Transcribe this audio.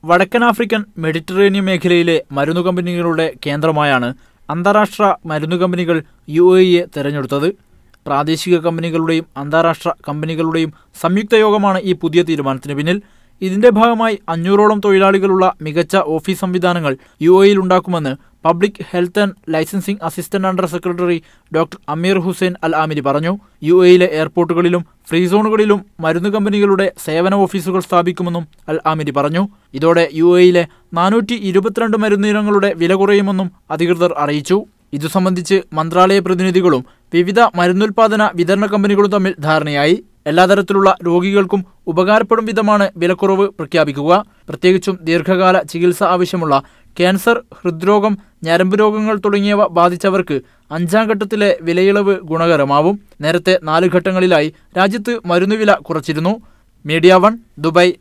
വടക്കൻ African Mediterranean മേഖലയിലെ മരുന്നു കമ്പനികളുടെ കേന്ദ്രമായാണ് അന്താരാഷ്ട്ര മരുന്നു കമ്പനികൾ UAE തെരഞ്ഞെടുത്തത്. പ്രാദേശിക കമ്പനികളുടെയും അന്താരാഷ്ട്ര കമ്പനികളുടെയും സംയുക്ത യോഗമാണ് ഈ പുതിയ തീരുമാനത്തിന് പിന്നിൽ. ഇതിന്റെ ഭാഗമായി 500ഓളം തൊഴിലാളികളുള്ള മികച്ച ഓഫീസ് സംവിധാനങ്ങൾ UAE ഉണ്ടാക്കുമെന്ന് public health and licensing assistant under secretary doctor Amir Hussain Al Amiri പറഞ്ഞു. UAE എയർപോർട്ടുകളിലും ഫ്രീ സോണുകളിലും മരുന്നു കമ്പനികളുടെ സേവന ഓഫീസുകൾ സ്ഥാപിക്കുമെന്നും അൽ ആമിരി പറഞ്ഞു. ഇതോടെ UAE 422 മരുന്നിനങ്ങളുടെ വില കുറയുമെന്നും അധികൃതർ അറിയിച്ചു. ഇതു സംബന്ധിച്ച് മന്ത്രാലയ പ്രതിനിധികളും വിവിധ മരുന്നുൽപാദന വിതരണ കമ്പനികളും തമ്മിൽ ധാരണയായി. എല്ലാ തരത്തിലുള്ള രോഗികൾക്കും ഉപകാരപ്പെടും വിധമാണ് വിലക്കുറവ് പ്രഖ്യാപിക്കുക. പ്രത്യേകിച്ചും ദീർഘകാല ചികിത്സ ആവശ്യമുള്ള ക്യാൻസർ, ഹൃദ്രോഗം, ഞരമ്പ് രോഗങ്ങൾ തുടങ്ങിയവ ബാധിച്ചവർക്ക് 5ാം ഘട്ടത്തിലെ വിലയിളവ് ഗുണകരമാവും. നേരത്തെ 4 ഘട്ടങ്ങളിലായി രാജ്യത്ത് മരുന്നുവില കുറച്ചിരുന്നു. Media 1 Dubai.